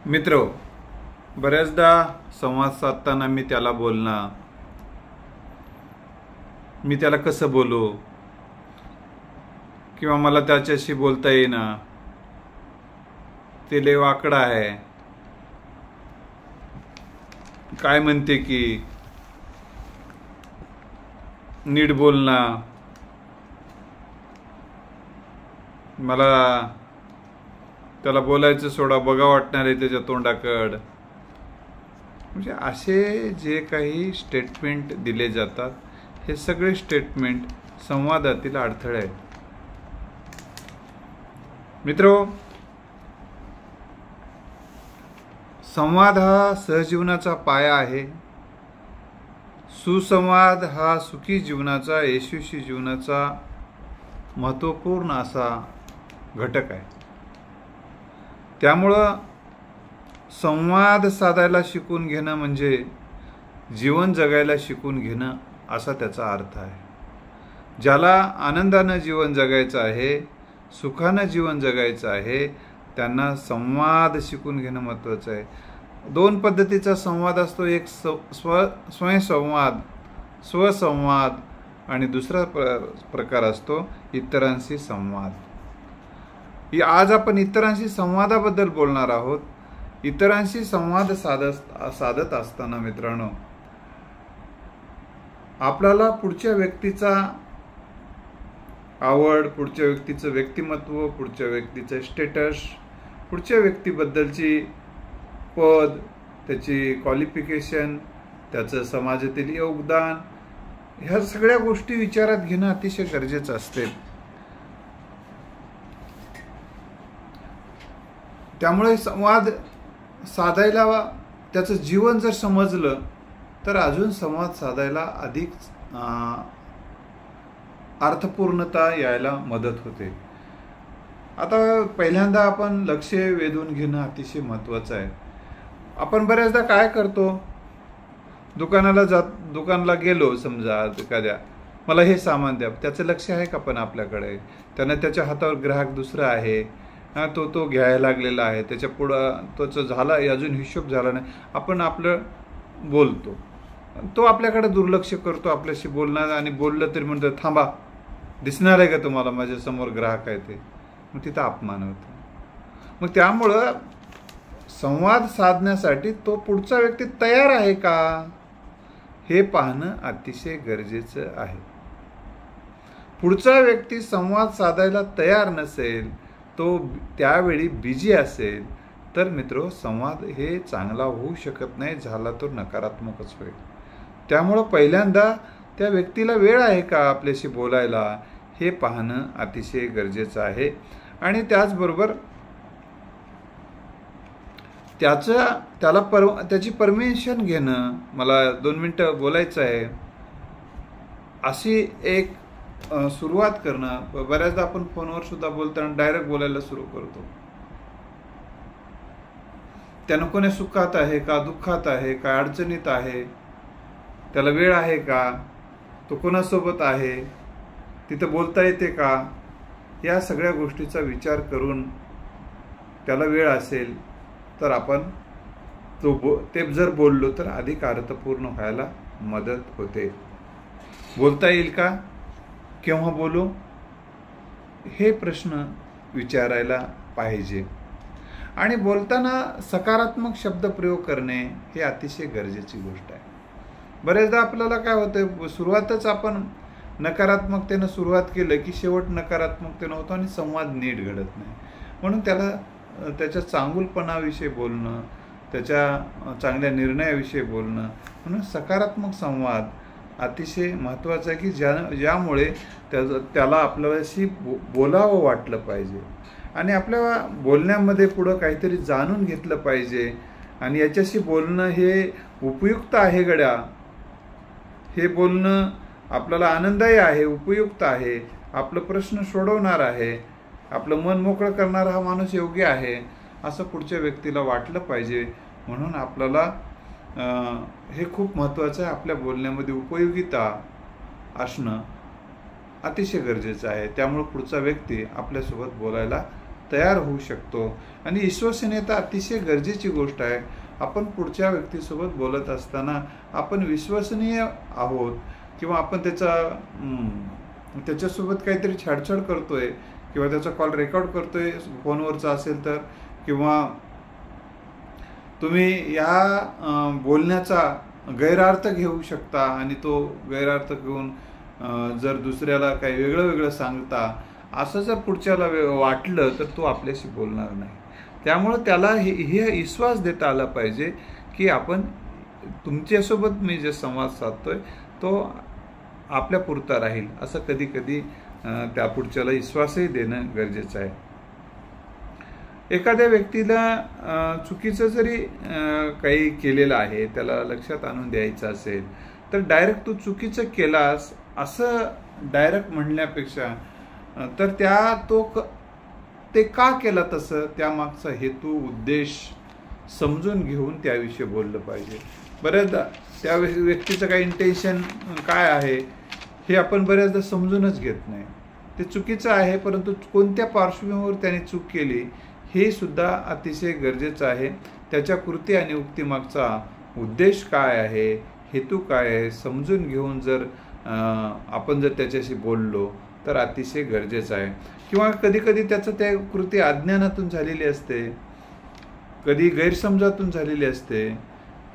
मित्र, बऱ्याचदा संवाद साधताना मी त्याला बोलणं, मी त्याला कसं बोलू किंवा मला त्याच्याशी बोलता येईना, ते लय वाकडं आहे, काय म्हणते की नीट बोलणं, मला त्याला बोलायचं सोडा, बघा वाटणार आहे त्याच्या तोंडाकड. म्हणजे असे जे काही स्टेटमेंट दिले जातात, हे सगळे स्टेटमेंट संवादातील अडथळे आहेत. मित्रो, संवाद हा सहजीवनाचा पाया आहे. सुसंवाद हा सुखी जीवनाचा, यशस्वी जीवनाचा महत्त्वपूर्ण असा घटक आहे. त्यामुळं संवाद साधायला शिकून घेणं म्हणजे जीवन जगायला शिकून घेणं असा त्याचा अर्थ आहे. ज्याला आनंदानं जीवन जगायचं आहे, सुखानं जीवन जगायचं आहे, त्यांना संवाद शिकून घेणं महत्त्वाचं आहे. दोन पद्धतीचा संवाद असतो. एक स्वयंसंवाद, स्वसंवाद, आणि दुसरा प्रकार असतो इतरांशी संवाद. आज आपण इतरांशी संवादाबद्दल बोलणार आहोत. इतरांशी संवाद साधत असताना मित्रांनो, आपल्याला पुढच्या व्यक्तीचा आवड, पुढच्या व्यक्तीचं व्यक्तिमत्व, पुढच्या व्यक्तीचं स्टेटस, पुढच्या व्यक्तीबद्दलची पद, त्याची क्वालिफिकेशन, त्याचं समाजातील योगदान, ह्या सगळ्या गोष्टी विचारात घेणं अतिशय गरजेचं असते. त्यामुळे संवाद साधायला, त्याचं जीवन जर समजलं तर अजून संवाद साधायला अधिक अर्थपूर्णता यायला मदत होते. आता पहिल्यांदा आपण लक्ष वेधून घेणं अतिशय महत्त्वाचं आहे. आपण बऱ्याचदा काय करतो, दुकानाला गेलो, समजा एखाद्या, मला हे सामान द्या, त्याचं लक्ष आहे का पण आपल्याकडे? त्यानं त्याच्या हातावर ग्राहक दुसरा आहे, तो घ्यायला लागलेला आहे, त्याच्या पुढं तोच झाला, अजून हिशोब झाला नाही, आपण आपलं बोलतो, तो आपल्याकडे दुर्लक्ष करतो आपल्याशी बोलणार, आणि बोललं तरी म्हणतो थांबा, दिसणार आहे का तुम्हाला माझ्यासमोर ग्राहक आहे ते? मग तिथं अपमान होतो. मग त्यामुळं संवाद साधण्यासाठी तो पुढचा व्यक्ती तयार आहे का, हे पाहणं अतिशय गरजेचं आहे. पुढचा व्यक्ती संवाद साधायला तयार नसेल, तो त्यावेळी बिझी असेल, तर मित्रो संवाद हे चांगला होऊ शकत नाही, झाला तो नकारात्मकच होईल. त्यामुळं पहिल्यांदा त्या व्यक्तीला वेळ आहे का आपल्याशी बोलायला, हे पाहणं अतिशय गरजेचं आहे. आणि त्याचबरोबर त्याची परमिशन घेणं, मला 2 मिनटं बोलायचं आहे, अशी एक सुरुवात करणं. बऱ्याचदा आपण फोनवर सुद्धा बोलताना डायरेक्ट बोलायला सुरू करतो. त्यानं कोणी सुखात आहे का, दुःखात आहे का, अडचणीत आहे, त्याला वेळ आहे का, तो कोणासोबत आहे, तिथं बोलता येते का, या सगळ्या गोष्टीचा विचार करून त्याला वेळ असेल तर आपण ते जर बोललो तर अधिक अर्थपूर्ण व्हायला मदत होते. बोलता येईल का, केव्हा बोलू, हे प्रश्न विचारायला पाहिजे. आणि बोलताना सकारात्मक शब्दप्रयोग करणे हे अतिशय गरजेची गोष्ट आहे. बरेचदा आपल्याला काय होतं, सुरुवातच आपण नकारात्मकतेनं सुरुवात केलं की शेवट नकारात्मकतेनं होतो आणि संवाद नीट घडत नाही. म्हणून त्याच्या चांगुलपणाविषयी बोलणं, त्याच्या चांगल्या निर्णयाविषयी बोलणं, म्हणून सकारात्मक संवाद अतिशय महत्त्वाचं आहे की ज्यामुळे त्याला आपल्याशी बोलावं वाटलं पाहिजे, आणि आपल्या बोलण्यामध्ये पुढं काहीतरी जाणून घेतलं पाहिजे, आणि याच्याशी बोलणं हे उपयुक्त आहे गड्या, हे बोलणं आपल्याला आनंददायी आहे, उपयुक्त आहे, आपलं प्रश्न सोडवणार आहे, आपलं मन मोकळं करणारा हा माणूस योग्य आहे, असं पुढच्या व्यक्तीला वाटलं पाहिजे. म्हणून आपल्याला हे खूप महत्त्वाचं आहे. आपल्या बोलण्यामध्ये उपयोगिता असणं अतिशय गरजेचं आहे. त्यामुळे पुढचा व्यक्ती आपल्यासोबत बोलायला तयार होऊ शकतो. आणि विश्वसनीयता अतिशय गरजेची गोष्ट आहे. आपण पुढच्या व्यक्तीसोबत बोलत असताना आपण विश्वसनीय आहोत किंवा आपण त्याच्यासोबत काहीतरी छेडछाड करतोय किंवा त्याचा कॉल रेकॉर्ड करतोय फोनवरचा असेल तर, किंवा तुम्ही या बोलण्याचा गैरअर्थ घेऊ शकता आणि तो गैरअर्थ घेऊन जर दुसऱ्याला काही वेगळं सांगता असं जर पुढच्याला वाटलं तर तो आपल्याशी बोलणार नाही. त्यामुळं त्याला हे विश्वास देता आला पाहिजे की आपण तुमच्यासोबत मी जे संवाद साधतोय तो आपल्या पुरता राहील, असं कधी कधी त्या पुढच्याला विश्वासही देणं गरजेचं आहे. एखाद्या व्यक्तीला चुकीचं जरी काही केलेलं आहे त्याला लक्षात आणून द्यायचं असेल तर डायरेक्ट तू चुकीचं केलास असं डायरेक्ट म्हणण्यापेक्षा तर ते का केला तसं त्यामागचा हेतू उद्देश समजून घेऊन त्याविषयी बोललं पाहिजे. बऱ्याचदा त्या व्यक्तीचं काही इंटेन्शन काय आहे हे आपण बऱ्याचदा समजूनच घेत नाही. ते चुकीचं आहे परंतु कोणत्या पार्श्वभूमीवर त्याने चूक केली हे सुद्धा अतिशय गरजेचं आहे. त्याच्या कृती आणि उक्तीमागचा उद्देश काय आहे, हेतू काय आहे समजून घेऊन जर आपण जर त्याच्याशी बोललो तर अतिशय गरजेचं आहे. किंवा कधी कधी त्याचं त्या कृती अज्ञानातून झालेली असते, कधी गैरसमजातून झालेली असते,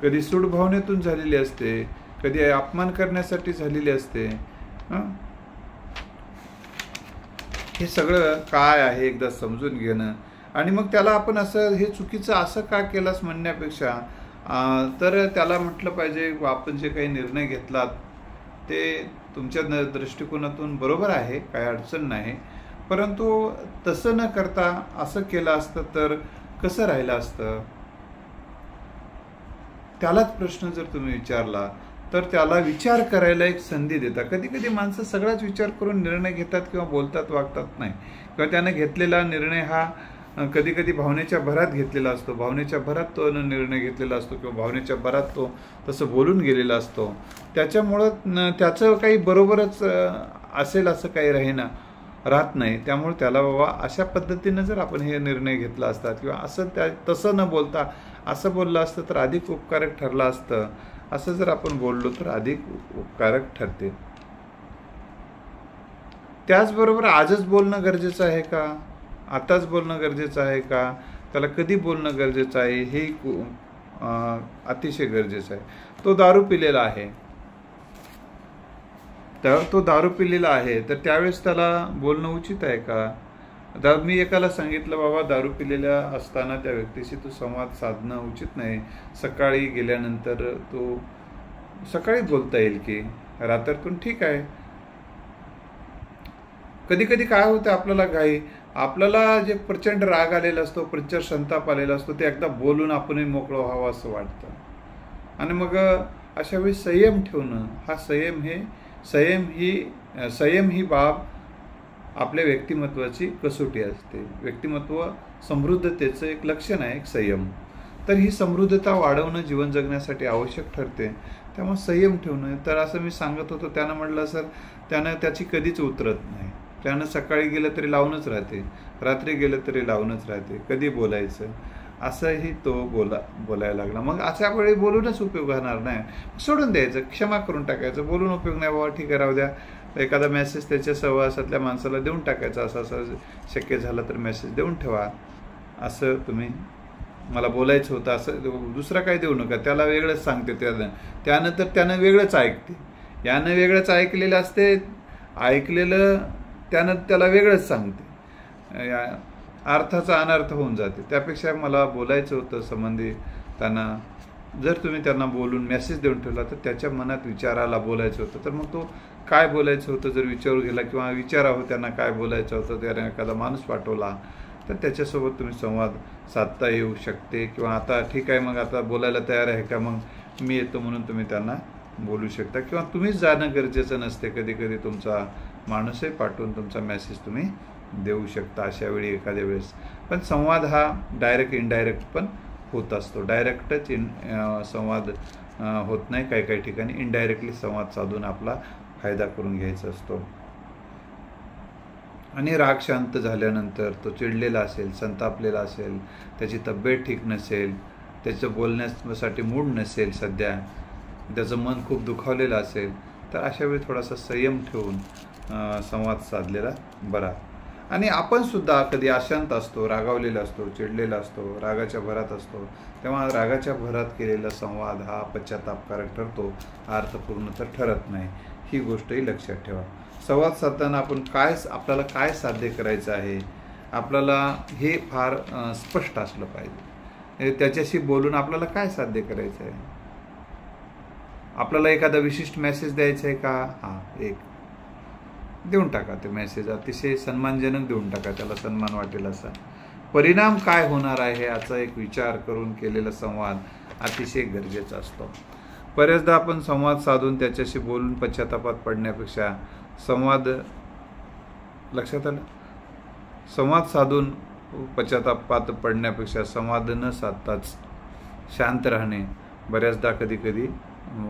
कधी सूडभावनेतून झालेली असते, कधी अपमान करण्यासाठी झालेली असते. हे सगळं काय आहे एकदा समजून घेणं आणि मग त्याला आपण असं हे चुकीचं असं का केलंस म्हणण्यापेक्षा तर त्याला म्हटलं पाहिजे आपण जे काही निर्णय घेतलात ते तुमच्या दृष्टिकोनातून बरोबर आहे, काही अडचण नाही, परंतु तसं न करता असं केलं असतं तर कसं राहिलं असतं. त्यालाच प्रश्न जर तुम्ही विचारला तर त्याला विचार करायला एक संधी देता. कधी कधी माणसं सगळाच विचार करून निर्णय घेतात किंवा बोलतात वागतात नाही, किंवा त्यानं घेतलेला निर्णय हा कधी कधी भावनेच्या भरात घेतलेला असतो, भावनेच्या भरात तो निर्णय घेतलेला असतो किंवा भावनेच्या भरात तो तसं बोलून गेलेला असतो. त्याच्यामुळं त्याचं काही बरोबरच असेल असं काही राहत नाही. त्यामुळे त्याला बाबा अशा पद्धतीनं जर आपण हे निर्णय घेतला असता किंवा असं तसं न बोलता असं बोललं असतं तर अधिक उपकारक ठरलं असतं, असं जर आपण बोललो तर अधिक उपकारक ठरते. त्याचबरोबर आजच बोलणं गरजेचं आहे का, आताच बोलणं गरजेचं आहे का, त्याला कधी बोलणं गरजेचं आहे हे अतिशय गरजेचं आहे. तो दारू पिलेला आहे तर त्यावेळेस त्याला बोलणं उचित आहे का. मी एकाला सांगितलं बाबा दारू पिलेल्या असताना त्या व्यक्तीशी तू संवाद साधणं उचित नाही, सकाळी गेल्यानंतर तो सकाळी बोलता येईल की रात्रीतून ठीक आहे. कधी कधी काय होतं आपल्याला घाई, आपल्याला जे प्रचंड राग आलेला असतो, प्रचंड संताप आलेला असतो ते एकदा बोलून आपणही मोकळं व्हावं असं वाटतं. आणि मग अशा वेळी संयम ठेवणं हा संयम ही बाब आपल्या व्यक्तिमत्वाची कसोटी असते. व्यक्तिमत्व समृद्धतेचं एक लक्षण आहे एक संयम. तर ही समृद्धता वाढवणं जीवन जगण्यासाठी आवश्यक ठरते. त्यामुळे संयम ठेवणं. तर असं मी सांगत होतो, त्यानं म्हटलं सर त्यानं त्याची कधीच उतरत नाही, त्यानं सकाळी गेलं तरी लावूनच राहते, रात्री गेलं तरी लावूनच राहते, कधी बोलायचं असंही तो बोलायला लागला. मग अशा वेळी बोलूनच उपयोग होणार नाही, सोडून द्यायचं, क्षमा करून टाकायचं, बोलून उपयोग नाही बाबा ठीक आहे राहू द्या. एखादा मेसेज त्याच्या सहवासातल्या माणसाला देऊन टाकायचा, असं शक्य झालं तर मेसेज देऊन ठेवा, असं तुम्ही मला बोलायचं होतं असं दुसरा काही देऊ नका. त्याला वेगळंच सांगते, त्यानंतर त्यानं वेगळंच ऐकते, यानं वेगळंच ऐकलेलं असते, ऐकलेलं त्यानं त्याला वेगळंच सांगते, अर्थाचा अनर्थ होऊन जाते. त्यापेक्षा मला बोलायचं होतं संबंधी त्यांना, जर तुम्ही त्यांना बोलून मेसेज देऊन ठेवला तर त्याच्या मनात विचाराला बोलायचं होतं, तर मग तो काय बोलायचं होतं जर विचारू गेला किंवा विचारावं त्यांना काय बोलायचं होतं, त्याने एखादा माणूस पाठवला तर त्याच्यासोबत तुम्ही संवाद साधता येऊ शकते. किंवा आता ठीक आहे मग आता बोलायला तयार आहे का, मग मी येतो म्हणून तुम्ही त्यांना बोलू शकता. किंवा तुम्हीच जाणं गरजेचं नसते, कधी कधी तुमचा माणूसही पाठवून तुमचा मेसेज तुम्ही देऊ शकता अशा वेळी एखाद्या वेळेस. पण संवाद हा डायरेक्ट इनडायरेक्ट पण होत असतो, डायरेक्टच संवाद होत नाही, काही काही ठिकाणी इनडायरेक्टली संवाद साधून आपला फायदा करून घ्यायचा असतो. आणि राग शांत झाल्यानंतर तो चिडलेला असेल, संतापलेला असेल, त्याची तब्येत ठीक नसेल, त्याचं बोलण्यासाठी मूड नसेल सध्या, त्याचं मन खूप दुखावलेलं असेल, तर अशा वेळी थोडासा संयम ठेवून संवाद साधलेला बरा. आणि आपण सुद्धा कधी अशांत असतो, रागावलेला असतो, चिडलेला असतो, रागाच्या भरात असतो, तेव्हा रागाच्या भरात केलेला संवाद हा पश्चातापकारक ठरतो, अर्थपूर्ण तर ठरत नाही. ही गोष्टही लक्षात ठेवा. संवाद साधताना आपल्याला काय साध्य करायचं आहे, आपल्याला हे फार स्पष्ट असलं पाहिजे. त्याच्याशी बोलून आपल्याला काय साध्य करायचं आहे. आपल्याला एखादा विशिष्ट मेसेज द्यायचा आहे का, एक देऊन टाका. ते मेसेज अतिशय सन्मानजनक देऊन टाका, त्याला सन्मान वाटेल असा. परिणाम काय होणार आहे याचा एक विचार करून केलेला संवाद अतिशय गरजेचा असतो. बऱ्याचदा आपण संवाद साधून त्याच्याशी बोलून पश्चातापात पडण्यापेक्षा लक्षात आलं, संवाद साधून पश्चातापात पडण्यापेक्षा संवाद न साधताच शांत राहणे बऱ्याचदा कधी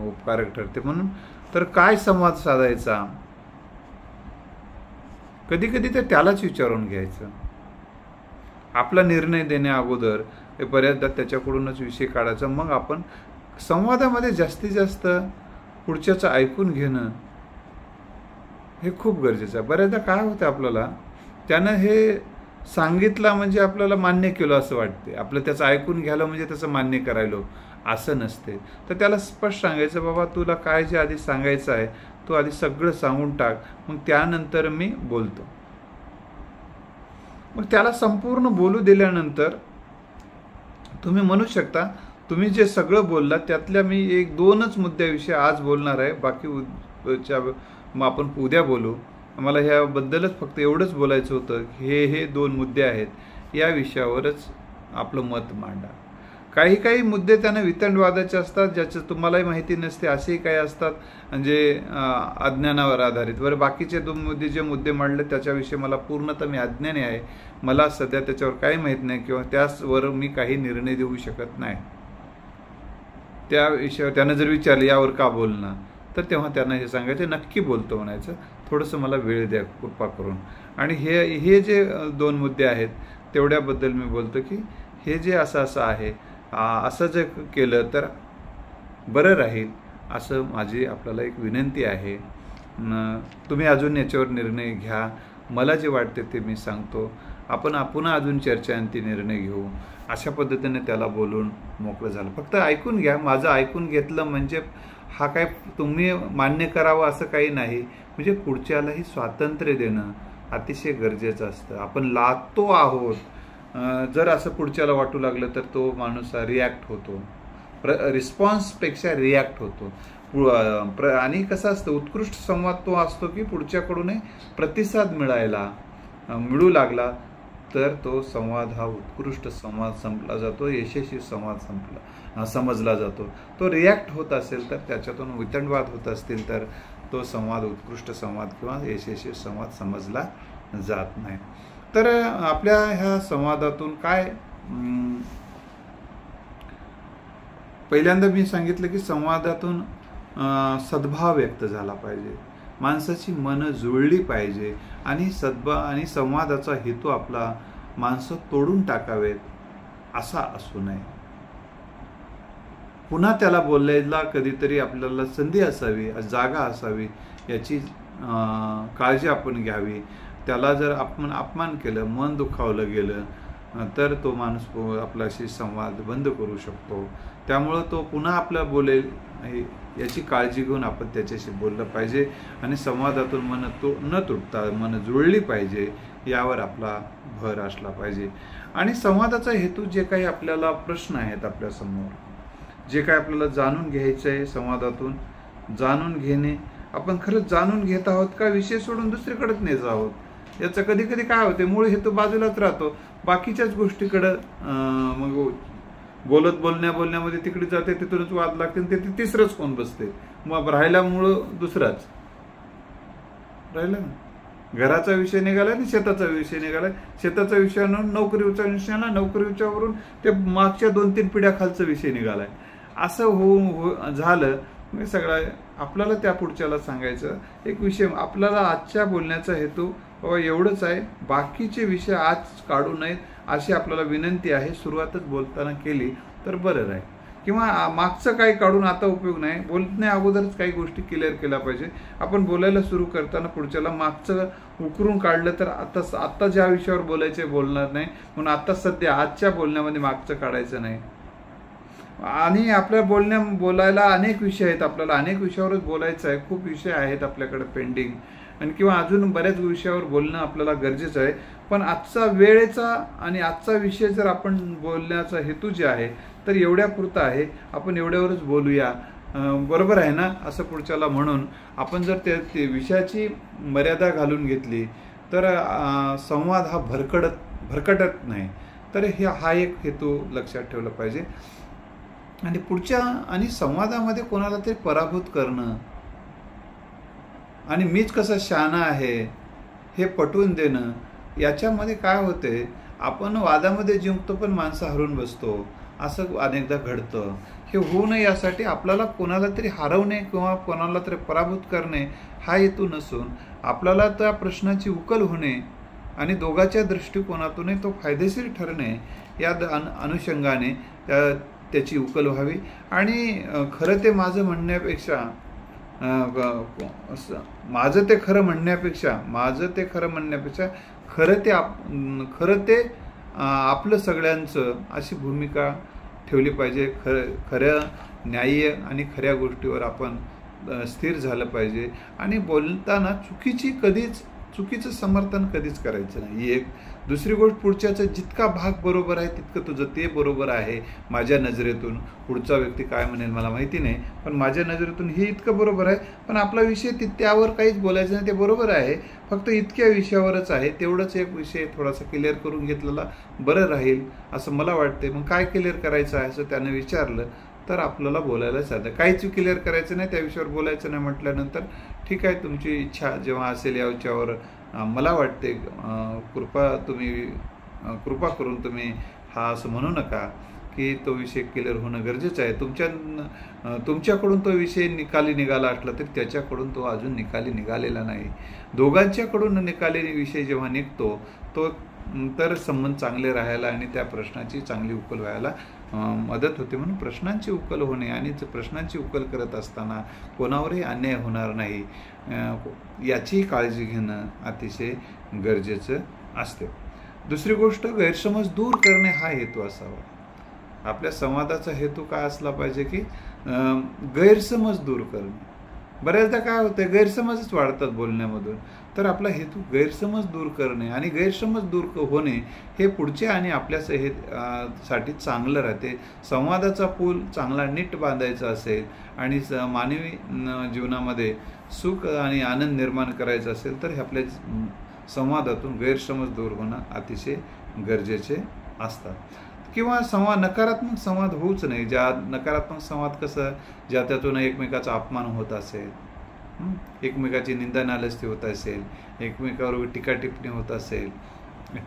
उपकारक ठरते. म्हणून तर काय संवाद साधायचा, कधी तर त्यालाच विचारून घ्यायचं. आपला निर्णय देण्या अगोदर बऱ्याचदा त्याच्याकडूनच विषय काढायचा. मग आपण संवादामध्ये जास्तीत जास्त पुढच्याचं ऐकून घेणं हे खूप गरजेचं आहे. बऱ्याचदा काय होतं, आपल्याला त्यानं हे सांगितलं म्हणजे आपल्याला मान्य केलं असं वाटते, आपलं त्याचं ऐकून घ्यायला म्हणजे त्याचं मान्य करायलो असं नसते. तर त्याला स्पष्ट सांगायचं, बाबा तुला काय जे आधी सांगायचं आहे तू आधी सगळं सांगून टाक, मग त्यानंतर मी बोलतो. मग त्याला संपूर्ण बोलू दिल्यानंतर तुम्ही म्हणू शकता, तुम्ही जे सगळं बोललात त्यातल्या मी 1-2च मुद्द्याविषयी आज बोलणार आहे, बाकी मग आपण उद्या बोलू. मला ह्याबद्दलच फक्त एवढंच बोलायचं होतं, हे 2 मुद्दे आहेत, या विषयावरच आपलं मत मांडा. काही मुद्दे त्यांना वितंडवादाचे असतात, ज्याचं तुम्हालाही माहिती नसते, असेही काही असतात म्हणजे अज्ञानावर आधारित. बरं, बाकीचे 2 जे मुद्दे मांडले त्याच्याविषयी मला पूर्णतः मी अज्ञानी आहे, मला सध्या त्याच्यावर काही माहीत नाही किंवा त्यावर मी काही निर्णय देऊ शकत नाही. त्या विषयावर त्यानं जर विचारलं यावर का बोलणं, तर तेव्हा त्यांना हे सांगायचं नक्की बोलतो म्हणायचं, थोडंसं मला वेळ द्या कृपा करून. आणि हे जे 2 मुद्दे आहेत तेवढ्याबद्दल मी बोलतो की हे जे असं आहे, असं जे केलं तर बरं राहील, असं माझी आपल्याला एक विनंती आहे. तुम्ही अजून याच्यावर निर्णय घ्या, मला जे वाटते ते मी सांगतो, आपण पुन्हा अजून चर्चा आणि ती निर्णय घेऊ. अशा पद्धतीने त्याला बोलून मोकळं झालं. फक्त ऐकून घ्या, माझं ऐकून घेतलं म्हणजे हा काय तुम्ही मान्य करावं असं काही नाही. म्हणजे पुढच्यालाही स्वातंत्र्य देणं अतिशय गरजेचं असतं. आपण लादतो आहोत, जर असं पुढच्याला वाटू लागलं तर तो माणूस रिॲक्ट होतो, रिस्पॉन्सपेक्षा रिॲक्ट होतो. आणि कसं असतं, उत्कृष्ट संवाद तो असतो की पुढच्याकडूनही प्रतिसाद मिळू लागला तर तो संवाद हा उत्कृष्ट संवाद समजला जातो, यशस्वी संवाद समजला जातो. तो रिॲक्ट होत असेल तर, त्याच्यातून वितंडवाद होत असतील तर तो संवाद उत्कृष्ट संवाद किंवा यशस्वी संवाद समजला जात नाही. तर आपल्या ह्या संवादातून काय, पहिल्यांदा मी सांगितलं की संवादातून सद्भाव व्यक्त झाला पाहिजे, माणसाची मनं जुळली पाहिजे आणि आणि संवादाचा हेतू आपला माणसं तोडून टाकावेत असा असू नये. पुन्हा त्याला बोलायला कधीतरी आपल्याला संधी असावी, जागा असावी, याची काळजी आपण घ्यावी. त्याला जर आपण अपमान केलं, मन दुखावलं गेलं तर तो माणूस आपल्याशी संवाद बंद करू शकतो. त्यामुळं तो पुन्हा आपला बोलेल याची काळजी घेऊन आपण त्याच्याशी बोललं पाहिजे आणि संवादातून न तुटता मन जुळली पाहिजे यावर आपला भर असला पाहिजे. आणि संवादाचा हेतू जे काही आपल्याला प्रश्न आहेत आपल्यासमोर, जे काही आपल्याला जाणून घ्यायचं आहे, संवादातून जाणून घेणे, आपण खरंच जाणून घेत आहोत का विषय सोडून दुसरीकडेच नेत आहोत, याचं कधी काय होते, मूळ हेतू बाजूलाच राहतो, बाकीच्याच गोष्टीकडं मग बोलण्यामध्ये तिकडे जाते, तिथूनच वाद लागते, ते तिसरंच कोण बसते, मग राहिला मूळ दुसराच राहिला ना. घराचा विषय निघाला आणि शेताचा विषय निघाला, शेताचा विषयावरून नोकरीचा विषय आला, नोकरीच्यावरून ते मागच्या 2-3 पिढ्या खालचा विषय निघालाय. असं झालं. सगळं आपल्याला त्या पुढच्याला सांगायचं एक विषय, आपल्याला आजच्या बोलण्याचा हेतू बाबा एवढंच आहे, बाकीचे विषय आज काढू नयेत अशी आपल्याला विनंती आहे. सुरुवातच बोलताना केली तर बरं राहील. किंवा मागचं काही काढून आता उपयोग नाही, बोलण्या अगोदरच काही गोष्टी क्लिअर केल्या पाहिजे. आपण बोलायला सुरू करताना पुढच्याला मागचं उकरून काढलं तर आता ज्या विषयावर बोलायचे बोलणार नाही, म्हणून आता सध्या आजच्या बोलण्यामध्ये मागचं काढायचं नाही. आणि आपल्या बोलायला अनेक विषय आहेत, आपल्याला अनेक विषयावरच बोलायचं आहे. खूप विषय आहेत आपल्याकडे पेंडिंग, आणि किंवा अजून बऱ्याच विषयावर बोलणं आपल्याला गरजेचं आहे. पण आजचा वेळेचा आणि आजचा विषय जर आपण बोलण्याचा हेतू जे आहे तर एवढ्यापुरता आहे, आपण एवढ्यावरच बोलूया, बरोबर आहे ना, असं पुढच्याला म्हणून आपण जर ते विषयाची मर्यादा घालून घेतली तर संवाद हा भरकटत नाही. तर हा एक हेतू लक्षात ठेवला पाहिजे. आणि पुढच्या आणि संवादामध्ये कोणाला तरी पराभूत करणं आणि मीच कसं शहाणा आहे हे पटवून देणं, याच्यामध्ये काय होते, आपण वादामध्ये जिंकतो पण माणसं हरून बसतो, असं अनेकदा घडतं. हे होऊ नये यासाठी आपल्याला कोणाला तरी हरवणे किंवा कोणाला तरी पराभूत करणे हा हेतू नसून आपल्याला त्या प्रश्नाची उकल होणे आणि दोघांच्या दृष्टिकोनातूनही तो फायदेशीर ठरणे या अनुषंगाने त्याची उकल व्हावी. आणि खरं ते माझं म्हणण्यापेक्षा खरं ते आपलं सगळ्यांचं अशी भूमिका ठेवली पाहिजे. खऱ्या न्याय्य आणि खऱ्या गोष्टीवर आपण स्थिर झालं पाहिजे. आणि बोलताना चुकीचं समर्थन कधीच करायचं नाही. एक दुसरी गोष्ट, पुढच्याचा जितका भाग बरोबर आहे तितकं तुझं ते बरोबर आहे माझ्या नजरेतून. पुढचा व्यक्ती काय म्हणेल मला माहिती नाही, पण माझ्या नजरेतून हे इतकं बरोबर आहे. पण आपला विषय त्यावर काहीच बोलायचं नाही, ते बरोबर आहे, फक्त इतक्या विषयावरच आहे. तेवढंच एक विषय थोडासा क्लिअर करून घेतलेला बरं राहील असं मला वाटते. मग काय क्लिअर करायचं आहे असं त्यानं विचारलं तर आपल्याला बोलायला साधं. काहीच क्लिअर करायचं नाही, त्या विषयावर बोलायचं नाही म्हटल्यानंतर ठीक आहे, तुमची इच्छा जेव्हा असेल याच्यावर मला वाटते कृपा करून तुम्ही हा असं म्हणू नका की तो विषय क्लिअर होणं गरजेचं आहे. तुमच्याकडून तो विषय निकाली निघाला असला तरी त्याच्याकडून तो अजून निकाली निघालेला नाही. दोघांच्याकडून निकाली विषय जेव्हा निघतो तर संबंध चांगले राहायला आणि त्या प्रश्नाची चांगली उकल व्हायला मदत होते. म्हणून प्रश्नांची उकल होणे आणि प्रश्नांची उकल करत असताना कोणावरही अन्याय होणार नाही याची काळजी घेणं अतिशय गरजेचं असते. दुसरी गोष्ट, गैरसमज दूर करणे हा हेतू असावा. आपल्या संवादाचा हेतू काय असला पाहिजे की गैरसमज दूर करणे. बऱ्याचदा काय होतं, गैरसमजच वाढतात बोलण्यामधून. तर आपला हेतू गैरसमज दूर करणे आणि गैरसमज दूर होणे हे पुढचे आणि आपल्या साठी चांगलं राहते. संवादाचा पूल चांगला नीट बांधायचा असेल आणि मानवी जीवनामध्ये सुख आणि आनंद निर्माण करायचा असेल तर आपल्या संवादातून गैरसमज दूर होणं अतिशय गरजेचे असतात. किंवा नकारात्मक संवाद होऊच नाही. नकारात्मक संवाद कसं, त्यातून एकमेकाचा अपमान होत असेल, एकमेकाची निंदा नालस्ती होत असेल, एकमेकावर टीका टिप्पणी होत असेल,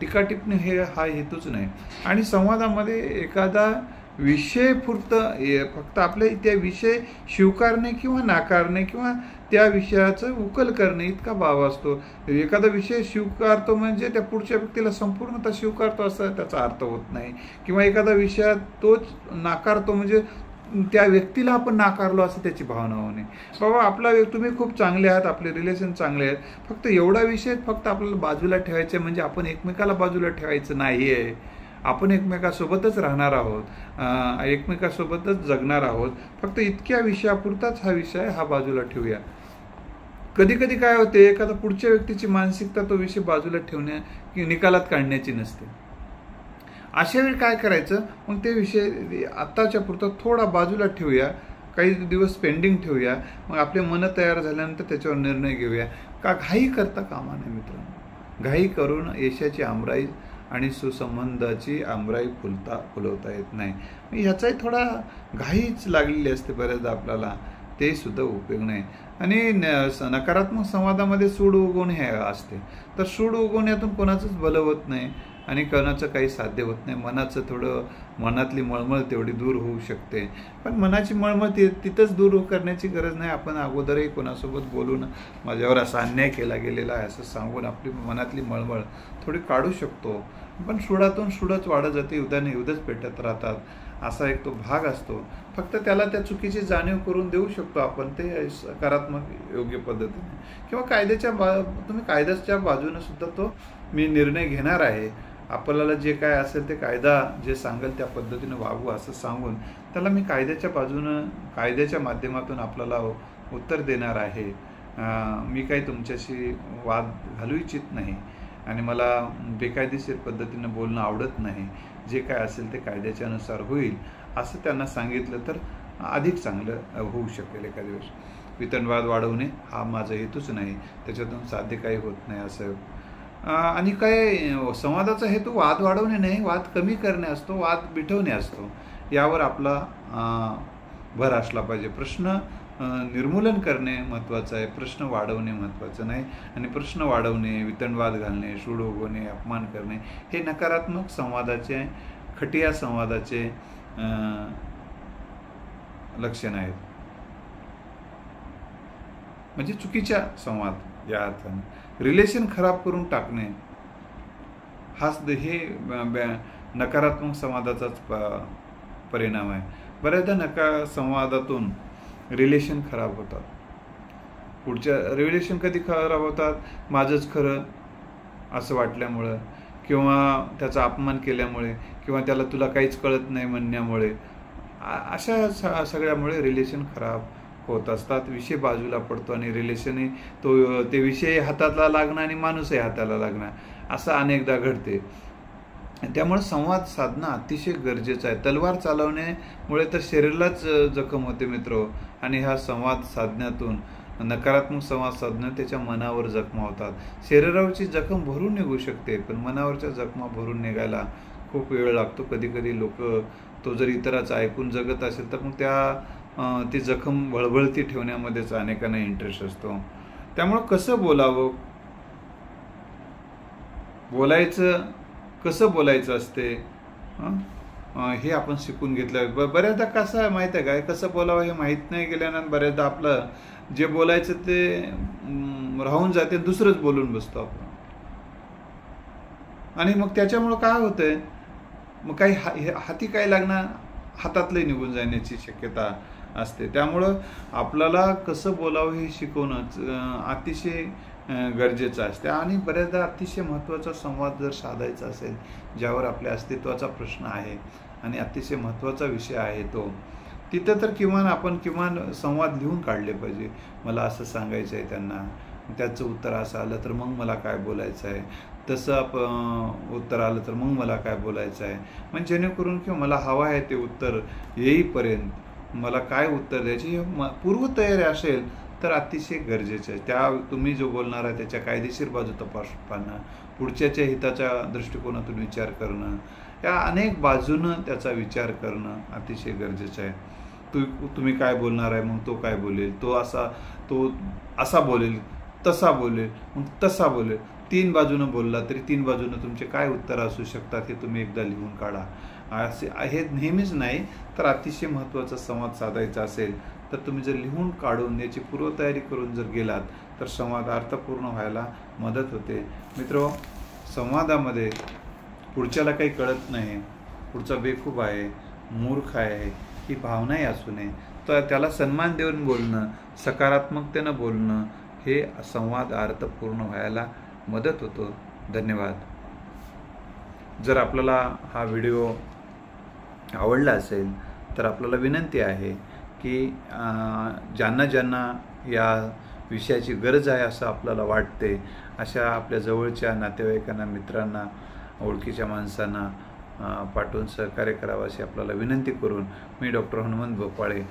टीका टिप्पणी हा हेतूच नाही. आणि संवादामध्ये एखादा विषय फक्त आपल्या त्या विषय स्वीकारणे किंवा नाकारणे किंवा त्या विषयाचं उकल करणे इतका भाव असतो. एखादा विषय स्वीकारतो म्हणजे त्या पुढच्या व्यक्तीला संपूर्णतः स्वीकारतो असं त्याचा अर्थ होत नाही. किंवा एखादा विषय तोच नाकारतो म्हणजे त्या व्यक्तीला आपण नाकारलो असं त्याची भावना होणे. बाबा तुम्ही खूप चांगले आहात, आपले रिलेशन चांगले आहेत, फक्त एवढा विषय फक्त आपल्याला बाजूला ठेवायचे म्हणजे आपण एकमेकाला बाजूला ठेवायचं नाही आहे. आपण एकमेकासोबतच राहणार आहोत, एकमेकासोबतच जगणार आहोत. फक्त इतक्या विषयापुरताच हा विषय बाजूला ठेवूया. कधी कधी काय होते, एखादा पुढच्या व्यक्तीची मानसिकता तो विषय बाजूला निकालात काढण्याची नसते. अशा वेळी काय करायचं, मग ते विषय आत्ताच्या पुरता थोडा बाजूला ठेवूया, काही दिवस पेंडिंग ठेवूया. मग आपले मन तयार झाल्यानंतर त्याच्यावर निर्णय घेऊया. का घाई करता कामा नये मित्रांनो. घाई करून यशाची आमराई आणि सुसंबंधाची आमराई फुलवता येत नाही. ह्याचाही थोडा घाईच लागलेली असते बऱ्याचदा आपल्याला, ते सुद्धा उपयोग नाही. आणि नकारात्मक संवादामध्ये सूड उगवणे हे असते. तर सूड उगवण्यातून कोणाचंच भलं होत नाही आणि कोणाचं काही साध्य होत नाही. मनाचं थोडं मनातली मळमळ तेवढी दूर होऊ शकते. पण मनाची मळमळ तिथंच दूर करण्याची गरज नाही. आपण अगोदरही कोणासोबत बोलून माझ्यावर असा अन्याय केला गेलेला आहे असं सांगून आपली मनातली मळमळ थोडी काढू शकतो. पण सुडातून सुडच वाढत जाते, युद्धाने युद्धच पेटत राहतात, असा एक तो भाग असतो. फक्त त्याला त्या चुकीची जाणीव करून देऊ शकतो आपण, ते सकारात्मक योग्य पद्धतीने. किंवा तुम्ही कायद्याच्या बाजूने सुद्धा तो मी निर्णय घेणार आहे, आपल्याला जे काय असेल ते कायदा जे सांगेल त्या पद्धतीने वागू असं सांगून त्याला मी कायद्याच्या बाजूनं कायद्याच्या माध्यमातून आपल्याला उत्तर देणार आहे. मी काही तुमच्याशी वाद घालू इच्छित नाही आणि मला बेकायदेशीर पद्धतीनं बोलणं आवडत नाही. जे काय असेल ते कायद्याच्यानुसार होईल असं त्यांना सांगितलं तर अधिक चांगलं होऊ शकेल. एखाद्या दिवस वेतनवाद वाढवणे हा माझा हेतूच नाही, त्याच्यातून साध्य काही होत नाही असं. आणि काय संवादाचा हेतू वाद वाढवणे नाही, वाद कमी करणे असतो, वाद मिटवणे असतो. यावर आपला भर असला पाहिजे. प्रश्न निर्मूलन करणे महत्त्वाचं आहे, प्रश्न वाढवणे महत्त्वाचं नाही. आणि प्रश्न वाढवणे, वितंडवाद घालणे, सूड उगवणे, अपमान करणे हे नकारात्मक संवादाचे, खटिया संवादाचे लक्षण आहेत. म्हणजे चुकीच्या संवाद या अर्थाने रिलेशन खराब करून टाकणे हाच हे नकारात्मक संवादाचाच परिणाम आहे. बऱ्याचदा संवादातून रिलेशन खराब होतात. पुढच्या रिलेशन कधी खराब होतात? माझंच खरं असं वाटल्यामुळं, किंवा त्याचा अपमान केल्यामुळे, किंवा त्याला तुला काहीच कळत नाही म्हणण्यामुळे, अशा सगळ्यामुळे रिलेशन खराब होत असतात. विषय बाजूला पडतो आणि रिलेशनही ते विषय हाताला लागणं आणि माणूसही हाताला लागणं असं अनेकदा घडते. त्यामुळे संवाद साधणं अतिशय गरजेचं आहे. तलवार चालवण्यामुळे तर शरीरालाच जखम होते मित्र, आणि हा संवाद साधण्यातून नकारात्मक संवाद साधणं त्याच्या मनावर जखमा होतात. शरीरावरची जखम भरून निघू शकते, पण मनावरच्या जखमा भरून निघायला खूप वेळ लागतो. कधी कधी लोक तो जर इतराचं ऐकून जगत असेल तर मग ती जखम भळभळती ठेवण्यामध्येच अनेकांना इंटरेस्ट असतो. त्यामुळं कसं बोलायचं असते हे आपण शिकून घेतलं. बऱ्याचदा कसं आहे माहीत आहे काय, कसं बोलावं हे माहीत नाही गेल्यानंतर बऱ्याचदा आपलं जे बोलायचं ते राहून जाते, दुसरंच बोलून बसतो आपण. आणि मग त्याच्यामुळं काय होतंय, मग काही हाती काय लागणार, हातातले निघून जाण्याची शक्यता असते. त्यामुळं आपल्याला कसं बोलावं हे शिकवणं अतिशय गरजेचं असते. आणि बऱ्याचदा अतिशय महत्त्वाचा संवाद जर साधायचा असेल, ज्यावर आपल्या अस्तित्वाचा प्रश्न आहे आणि अतिशय महत्त्वाचा विषय आहे तो, तिथं तर किमान संवाद लिहून काढले पाहिजे. मला असं सांगायचं आहे त्यांना, त्याचं उत्तर असं आलं तर मग मला काय बोलायचं आहे, तसं उत्तर आलं तर मग मला काय बोलायचं आहे. म्हणजे जेणेकरून किंवा मला हवं आहे ते उत्तर येईपर्यंत मला काय उत्तर द्यायची पूर्वतयारी असेल तर अतिशय गरजेचं आहे. तुम्ही जो बोलणार आहे त्याच्या कायदेशीर बाजू तपासणं, पुढच्याच्या हिताच्या दृष्टिकोनातून विचार करणं, या अनेक बाजूनं त्याचा विचार करणं अतिशय गरजेचं आहे. तुम्ही काय बोलणार आहे, मग तो काय बोलेल, तो असा बोलेल, तसा बोलेल, मग तसा बोलेल. 3 बाजूनं बोलला तरी 3 बाजूनं तुमचे काय उत्तर असू शकतात हे तुम्ही एकदा लिहून काढा. हे नेहमीच नाही तर अतिशय महत्त्वाचा संवाद साधायचा असेल तर तुम्ही जर लिहून काढून याची पूर्वतयारी करून जर गेलात तर संवाद अर्थपूर्ण व्हायला मदत होते. मित्रो, संवादामध्ये पुढच्याला काही कळत नाही, पुढचा बेखूब आहे, मूर्ख आहे, ही भावनाही असू नये. तर त्याला सन्मान देऊन बोलणं, सकारात्मकतेनं बोलणं हे संवाद अर्थपूर्ण व्हायला मदत होतो. धन्यवाद. जर आपल्याला हा व्हिडिओ आवडला असेल तर आपल्याला विनंती आहे की ज्यांना या विषयाची गरज आहे असं आपल्याला वाटते अशा आपल्या जवळच्या नातेवाईकांना, मित्रांना, ओळखीच्या माणसांना पाठवून सहकार्य करावं अशी आपल्याला विनंती करून मी डॉक्टर हनुमंत भोपाळे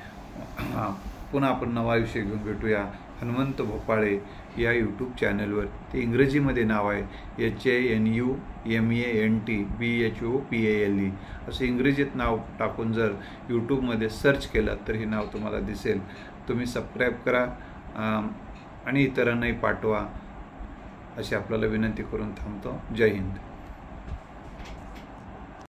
पुन्हा आपण नवा विषय घेऊन भेटूया. हनुमंत भोपाळे या यूट्यूब चॅनलवर, ते इंग्रजीमध्ये नाव आहे HANUMANTBHOPALE असं इंग्रजीत नाव टाकून जर यूट्यूबमध्ये सर्च केलं तर हे नाव तुम्हाला दिसेल. तुम्ही सबस्क्राईब करा आणि इतरांनाही पाठवा अशी आपल्याला विनंती करून थांबतो. जय हिंद.